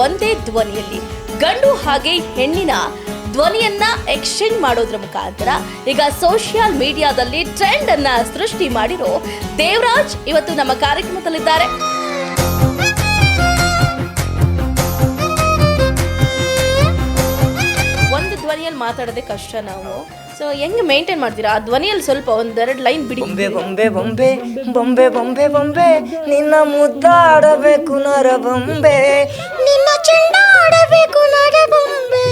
ಒಂದೇ ಧ್ವನಿಯಲ್ಲಿ ಗಂಡು ಹಾಗೆ ಹೆಣ್ಣಿನ ಧ್ವನಿಯನ್ನ ಎಕ್ಸ್ಚೇಂಜ್ ಮಾಡೋದ್ರ ಮುಖಾಂತರ ಈಗ ಸೋಷಿಯಲ್ ಮೀಡಿಯಾದಲ್ಲಿ ಟ್ರೆಂಡ್ ಅನ್ನ ಸೃಷ್ಟಿ ಮಾಡಿರೋ ದೇವರಾಜ್ ಇವತ್ತು ನಮ್ಮ ಕಾರ್ಯಕ್ರಮದಲ್ಲಿದ್ದಾರೆ. ಒಂದು ಧ್ವನಿಯಲ್ಲಿ ಮಾತಾಡೋದೇ ಕಷ್ಟ ನಾವು. ಸೊ ಹೆಂಗೆ ಮೇಂಟೈನ್ ಮಾಡ್ತೀರಾ ಆ ಧ್ವನಿಯಲ್ಲಿ? ಸ್ವಲ್ಪ ಒಂದೆರಡು ಲೈನ್ ಬಿಡಿ. ಬೊಂಬೆ ಬೊಂಬೆ ಬೊಂಬೆ ಬೊಂಬೆ ಬೊಂಬೆ ಬೊಂಬೆ ನಿನ್ನ ಮುದ್ದಾಡಬೇಕು ನರ ಬೊಂಬೆ, ನಿನ್ನ ಚೆಂಡಾಡಬೇಕು ನರ ಬೊಂಬೆ.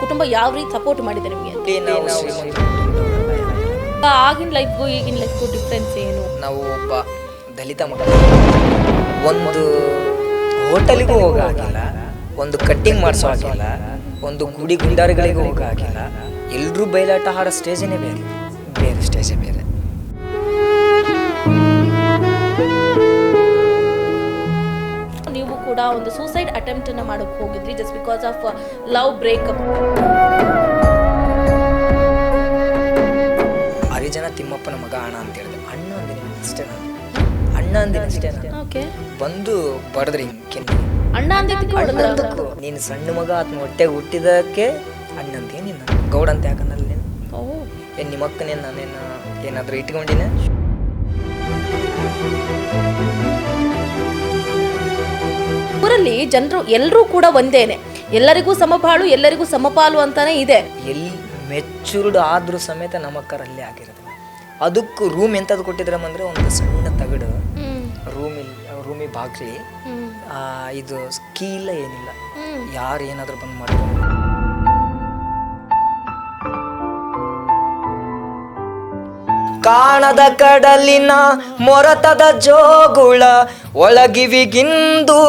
ಕುಟುಂಬ ಯಾವ ರೀತಿ ಸಪೋರ್ಟ್ ಮಾಡಿದೆ ನಿಮಗೆ? ಆಗಿನ ಲೈಫ್ಗೂ ಈಗಿನ ಲೈಫ್ಗೂ ಡಿಫ್ರೆನ್ಸ್ ಏನು? ನಾವು ಒಬ್ಬ ದಲಿತ ಮಗ, ಒಂದು ಹೋಟೆಲಿಗೂ ಹೋಗಾಗಿಲ್ಲ, ಒಂದು ಕಟ್ಟಿಂಗ್ ಮಾಡಿಸೋ ಆಗಿಲ್ಲ, ಒಂದು ಗುಡಿ ಗುಂಡಾರಿಗಳಿಗೂ ಹೋಗಾಗಿಲ್ಲ. ಎಲ್ಲರೂ ಬಯಲಾಟ ಹಾಡೋ ಸ್ಟೇಜೇ ಬೇರೆ, ಬೇರೆ ಸ್ಟೇಜೇ ಬೇರೆ. ನೀವು ಕೂಡ ಒಂದು ಸೂಸೈಡ್ ಅಟೆಂಪ್ಟ್ ಅನ್ನ ಮಾಡೋಕೆ ಹೋಗಿದ್ರಿ just because of love breakup. ಹರಿಜನ ತಿಮ್ಮಪ್ಪನ ಮಗ ಅಣ್ಣ ಅಂತ ಹೇಳಿದೆ. ಅಣ್ಣ ಅಂದಿನ ಅಷ್ಟೇ, ನಾನು ಅಣ್ಣ ಅಂದಿನ ಅಷ್ಟೇ. ಓಕೆ, ಬಂದು ಬಡದ್ರಿ ಕೆನ್ನಿ ಅಣ್ಣ ಅಂದಿದ್ದಕ್ಕೂ ನೀನು ಸಣ್ಣ ಮಗ ಆತ್ಮ ಹೊಟ್ಟೆಗೆ ಹುಟ್ಟಿದಕ್ಕೆ ಅಣ್ಣ ಅಂತೀಯ, ನೀನು ಗೌಡ ಅಂತ ಯಾಕಂದ್ರೆ ನೀನು ಏನು ನಿಮ್ಮ ಅಕ್ಕನೇನು ನಾನೇನು ಏನಾದರೂ ಇಟ್ಕೊಂಡಿನ? ಊರಲ್ಲಿ ಜನರು ಎಲ್ಲರೂ ಕೂಡ ಒಂದೇನೆ, ಎಲ್ಲರಿಗೂ ಸಮಬಾಳು ಎಲ್ಲರಿಗೂ ಸಮಪಾಲು ಅಂತಾನೆ ಇದೆ. ಎಲ್ಲಿ ಮೆಚೂರ್ಡ್ ಆದ್ರೂ ಸಮೇತ ನಮ್ಮ ಅಕ್ಕರಲ್ಲೇ ಆಗಿರೋದು. ಅದಕ್ಕೂ ರೂಮ್ ಎಂಥದ್ದು ಕೊಟ್ಟಿದ್ರಮ್ಮಂದ್ರೆ ಒಂದು ಸಣ್ಣ ತಗಡು, ರೂಮಿ ಬಾಗ್ಲಿ, ಇದು ಕೀ ಇಲ್ಲ ಏನಿಲ್ಲ, ಯಾರು ಏನಾದರೂ ಬಂದು ಮಾಡ್ಕೊಂಡು. ಕಾಣದ ಕಡಲಿನ ಮೊರತದ ಜೋಗುಳ ಒಳಗಿವಿಗಿಂದು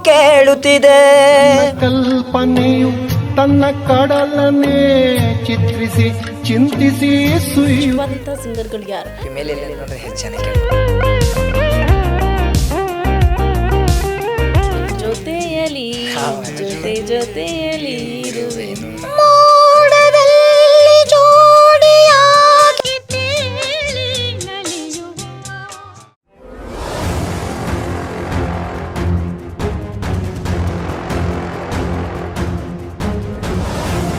ಕೇಳುತ್ತಿದೆ. ಕಲ್ಪನೆಯು ತನ್ನ ಕಡಲನ್ನೇ ಚಿತ್ರಿಸಿ ಚಿಂತಿಸಿ ಸುಯುವಂತ ಸಿಂಗರ್ಗಳು ಯಾರು? ಮೇಲೆ ಅಂದ್ರೆ ಹೆಚ್ಚಾನೆ ಜೊತೆಯಲಿ ಜೊತೆಯಲಿ